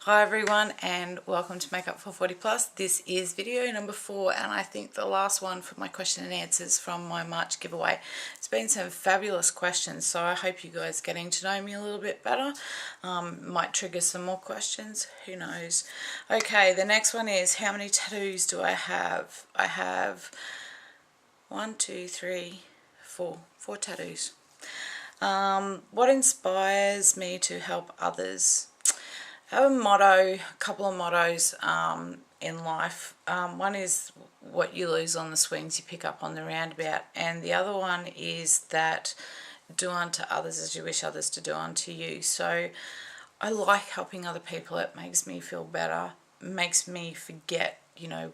Hi everyone and welcome to Makeup440plus. This is video number 4 and I think the last one for my question and answers from my March giveaway. It's been some fabulous questions, so I hope you guys are getting to know me a little bit better. Might trigger some more questions, who knows. Okay, the next one is, how many tattoos do I have? I have 1, 2, 3, 4 tattoos. What inspires me to help others? I have a couple of mottos in life. One is, what you lose on the swings you pick up on the roundabout, and the other one is that do unto others as you wish others to do unto you. So I like helping other people. It makes me feel better, makes me forget,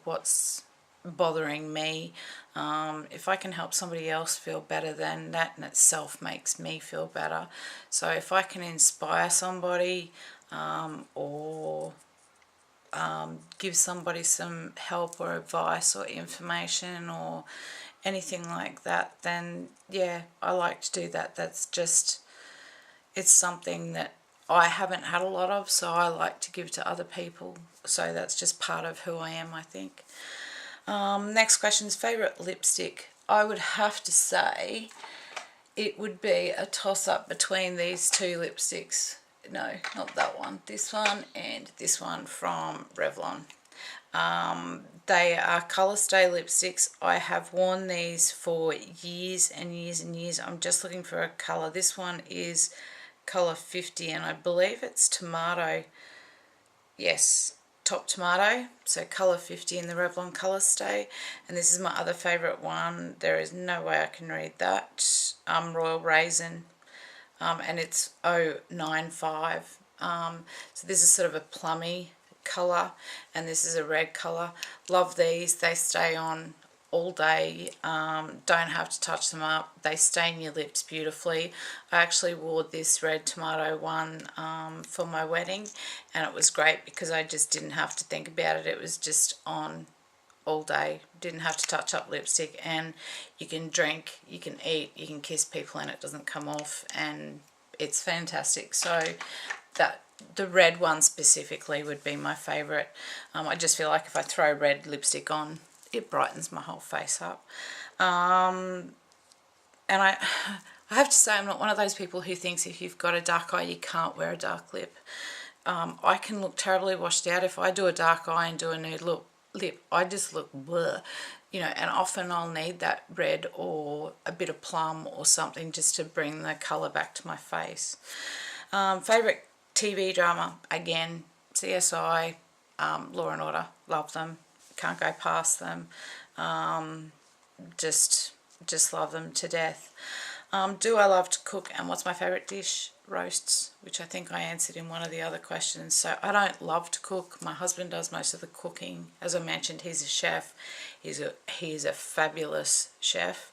what's bothering me. If I can help somebody else feel better, then that in itself makes me feel better. So if I can inspire somebody or give somebody some help or advice or information or anything like that, then yeah, I like to do that. That's just, it's something that I haven't had a lot of, so I like to give to other people. So that's just part of who I am, I think. Next question is, favourite lipstick. I would have to say it would be a toss-up between these two lipsticks. No, not that one. This one and this one from Revlon. They are Colour Stay lipsticks. I have worn these for years and years and years. I'm just looking for a colour. This one is colour 50 and I believe it's tomato. Yes, top tomato. So colour 50 in the Revlon Colour Stay. And this is my other favourite one. There is no way I can read that. Royal Raisin. And it's 095. So this is sort of a plummy colour and this is a red colour. Love these. They stay on all day. Don't have to touch them up. They stain your lips beautifully. I actually wore this red tomato one for my wedding and it was great because I just didn't have to think about it. It was just on all day. Didn't have to touch up lipstick, and you can drink, you can eat, you can kiss people and it doesn't come off, and it's fantastic. So that the red one specifically would be my favourite. I just feel like if I throw red lipstick on, it brightens my whole face up. And I have to say, I'm not one of those people who thinks if you've got a dark eye you can't wear a dark lip. I can look terribly washed out if I do a dark eye and do a nude lip. I just look blur, and often I'll need that red or a bit of plum or something just to bring the colour back to my face. Favourite TV drama, again, CSI, Law and Order, love them, can't go past them, just love them to death. Do I love to cook, and what's my favourite dish? Roasts, which I think I answered in one of the other questions. So I don't love to cook. My husband does most of the cooking. As I mentioned, he's a chef. He is a fabulous chef.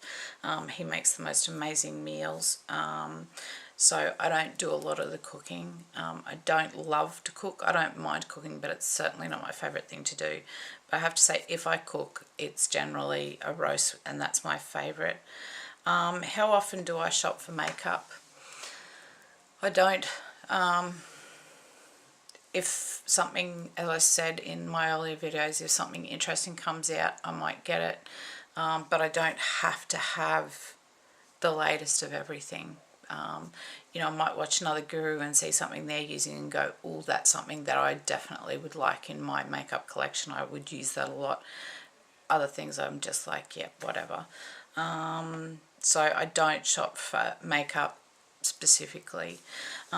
He makes the most amazing meals. So I don't do a lot of the cooking. I don't love to cook. I don't mind cooking, but it's certainly not my favourite thing to do. But I have to say, if I cook, it's generally a roast, and that's my favourite. How often do I shop for makeup? I don't. If something, as I said in my earlier videos, if something interesting comes out, I might get it. But I don't have to have the latest of everything. I might watch another guru and see something they're using and go, oh, that's something that I definitely would like in my makeup collection. I would use that a lot. Other things I'm just like, yeah, whatever. So I don't shop for makeup specifically.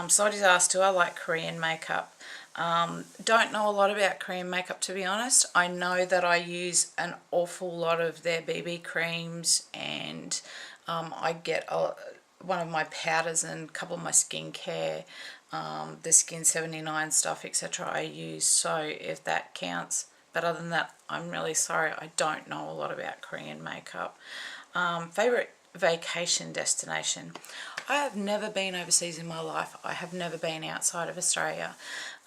Somebody's asked, do I like Korean makeup? Don't know a lot about Korean makeup, to be honest. I know that I use an awful lot of their BB creams, and I get one of my powders and a couple of my skincare, the Skin 79 stuff, etc. I use, so if that counts. But other than that, I'm really sorry, I don't know a lot about Korean makeup. Favourite vacation destination. I have never been overseas in my life. I have never been outside of Australia.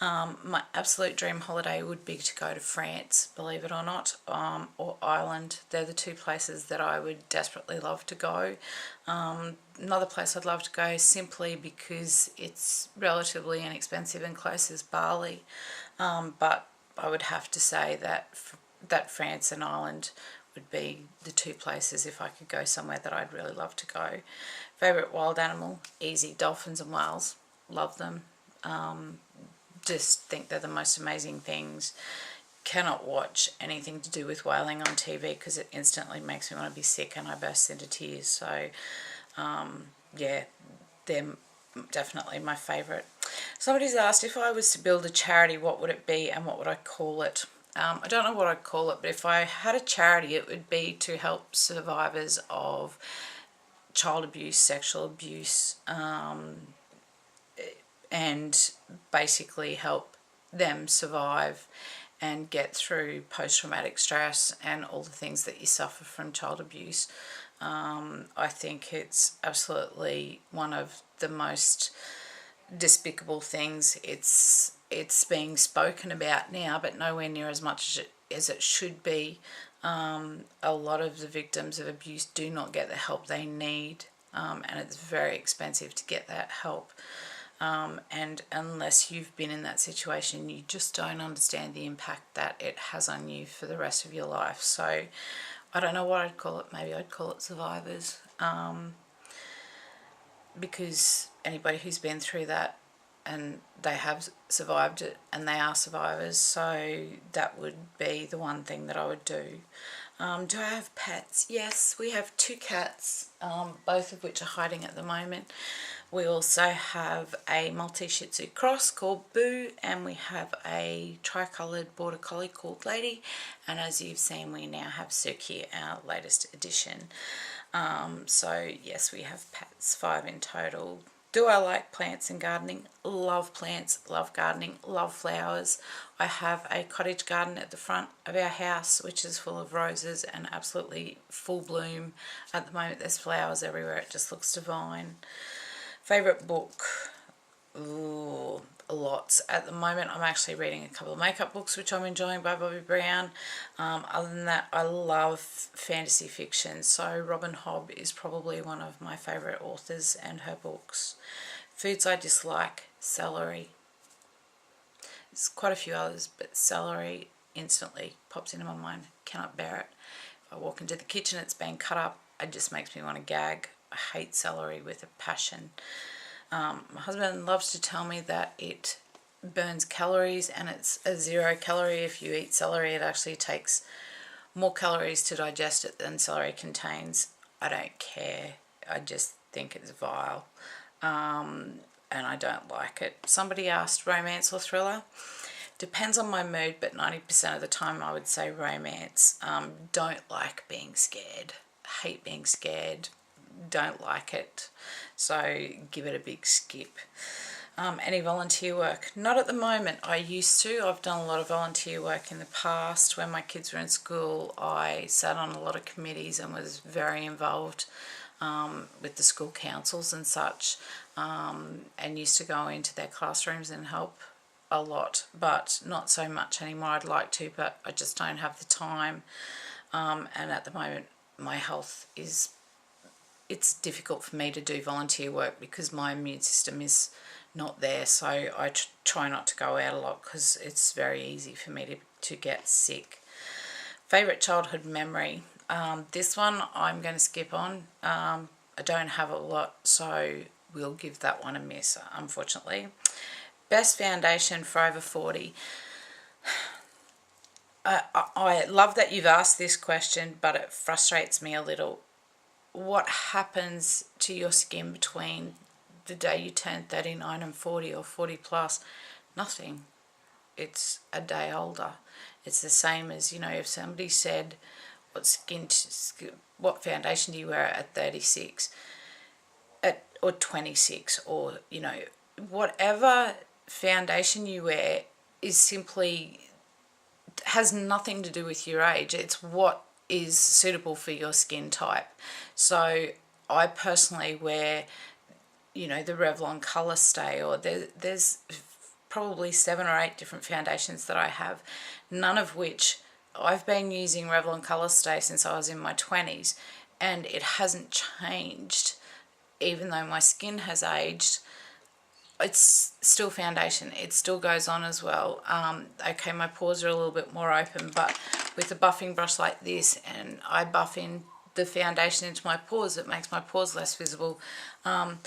My absolute dream holiday would be to go to France, believe it or not, or Ireland. They're the two places that I would desperately love to go. Another place I'd love to go simply because it's relatively inexpensive and close is Bali. But I would have to say that France and Ireland would be the two places if I could go somewhere that I'd really love to go. Favourite wild animal? Easy. Dolphins and whales. Love them. Just think they're the most amazing things. Cannot watch anything to do with whaling on TV because it instantly makes me want to be sick and I burst into tears. So, yeah, they're definitely my favourite. Somebody's asked if I was to build a charity, what would it be and what would I call it? I don't know what I'd call it, but if I had a charity, it would be to help survivors of child abuse, sexual abuse, and basically help them survive and get through post-traumatic stress and all the things that you suffer from child abuse. I think it's absolutely one of the most despicable things. It's being spoken about now, but nowhere near as much as it should be. A lot of the victims of abuse do not get the help they need, and it's very expensive to get that help. And unless you've been in that situation, you just don't understand the impact that it has on you for the rest of your life. So I don't know what I'd call it. Maybe I'd call it survivors, because anybody who's been through that and they have survived it and they are survivors, so that would be the one thing that I would do. Do I have pets? Yes, we have 2 cats, both of which are hiding at the moment. We also have a Maltese Shih Tzu cross called Boo, and we have a tricoloured border collie called Lady, and as you've seen, we now have Suki, our latest addition. So yes, we have pets, 5 in total. Do I like plants and gardening? Love plants, love gardening, love flowers. I have a cottage garden at the front of our house which is full of roses and absolutely full bloom. At the moment there's flowers everywhere, it just looks divine. Favourite book? Ooh, lots. At the moment I'm actually reading a couple of makeup books which I'm enjoying by Bobbi Brown. Other than that, I love fantasy fiction, so Robin Hobb is probably one of my favourite authors and her books. Foods I dislike: celery. There's quite a few others, but celery instantly pops into my mind. Cannot bear it. If I walk into the kitchen, it's been cut up, it just makes me want to gag. I hate celery with a passion. My husband loves to tell me that it burns calories and it's a 0 calorie. If you eat celery, it actually takes more calories to digest it than celery contains. I don't care. I just think it's vile, and I don't like it. Somebody asked romance or thriller. Depends on my mood, but 90% of the time I would say romance. Don't like being scared. Hate being scared. Don't like it, so give it a big skip. Any volunteer work? Not at the moment. I used to. I've done a lot of volunteer work in the past. When my kids were in school, I sat on a lot of committees and was very involved with the school councils and such, and used to go into their classrooms and help a lot, but not so much anymore. I'd like to, but I just don't have the time, and at the moment my health is, it's difficult for me to do volunteer work because my immune system is not there, so I try not to go out a lot because it's very easy for me to get sick. Favourite childhood memory? This one I'm going to skip on. I don't have a lot, so we'll give that one a miss, unfortunately. Best foundation for over 40? I love that you've asked this question, but it frustrates me a little. What happens to your skin between the day you turn 39 and 40 or 40 plus? Nothing. It's a day older. It's the same as, you know, if somebody said, what foundation do you wear at 36 or 26, or, you know, whatever foundation you wear is simply, has nothing to do with your age. It's what is suitable for your skin type. So I personally wear, you know, the Revlon Colour Stay, or there's probably 7 or 8 different foundations that I have, none of which I've been using Revlon Colour Stay since I was in my 20s, and it hasn't changed. Even though my skin has aged, it's still foundation. It still goes on as well. Okay, my pores are a little bit more open, but with a buffing brush like this, and I buff in the foundation into my pores, it makes my pores less visible. And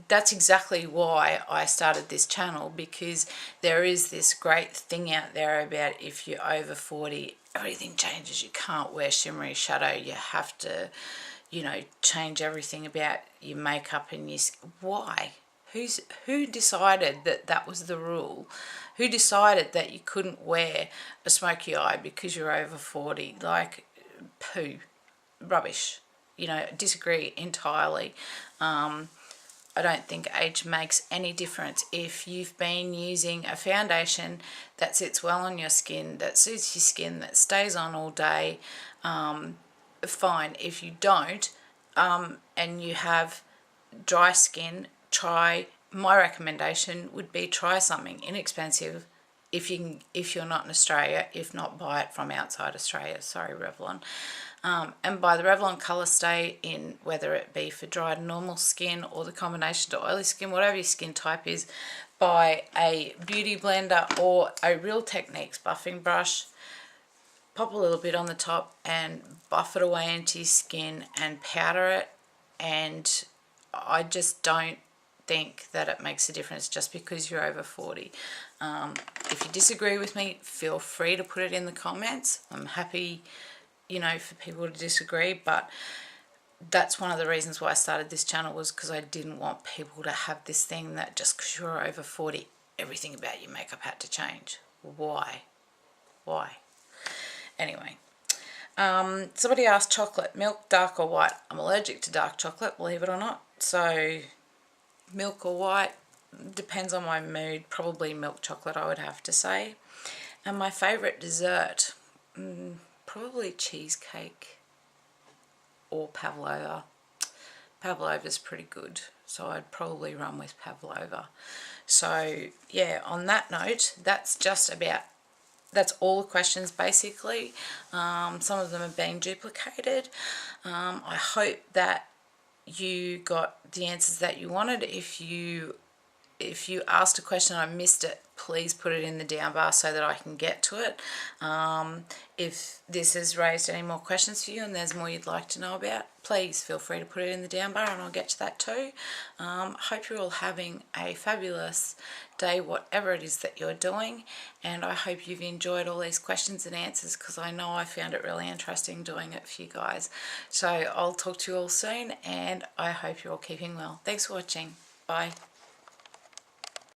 that's exactly why I started this channel, because there is this great thing out there about if you're over 40, everything changes. You can't wear shimmery shadow. You have to, you know, change everything about your makeup and your skin. Why? Who decided that that was the rule? Who decided that you couldn't wear a smoky eye because you're over 40? Like, poo. Rubbish. You know, disagree entirely. I don't think age makes any difference. If you've been using a foundation that sits well on your skin, that suits your skin, that stays on all day, fine. If you don't, and you have dry skin, my recommendation would be try something inexpensive if you're not in Australia. If not, buy it from outside Australia. Sorry, Revlon. And buy the Revlon Colour Stay in, whether it be for dry to normal skin or the combination to oily skin, whatever your skin type is. Buy a beauty blender or a Real Techniques buffing brush, pop a little bit on the top and buff it away into your skin and powder it. And I just don't think that it makes a difference just because you're over 40. If you disagree with me, feel free to put it in the comments. I'm happy, you know, for people to disagree, but that's one of the reasons why I started this channel, was because I didn't want people to have this thing that just because you're over 40, everything about your makeup had to change. Why? Anyway, somebody asked chocolate, milk, dark or white. I'm allergic to dark chocolate, believe it or not. So milk or white, depends on my mood. Probably milk chocolate, I would have to say. And my favourite dessert, probably cheesecake or pavlova. Pavlova's pretty good, so I'd probably run with pavlova. So yeah, on that note, that's all the questions basically. Some of them have been duplicated. I hope that you got the answers that you wanted. If you asked a question and I missed it, please put it in the down bar so that I can get to it. If this has raised any more questions for you and there's more you'd like to know about, please feel free to put it in the down bar and I'll get to that too. Hope you're all having a fabulous day, whatever it is that you're doing, and I hope you've enjoyed all these questions and answers, because I know I found it really interesting doing it for you guys. So I'll talk to you all soon, and I hope you're all keeping well. Thanks for watching. Bye.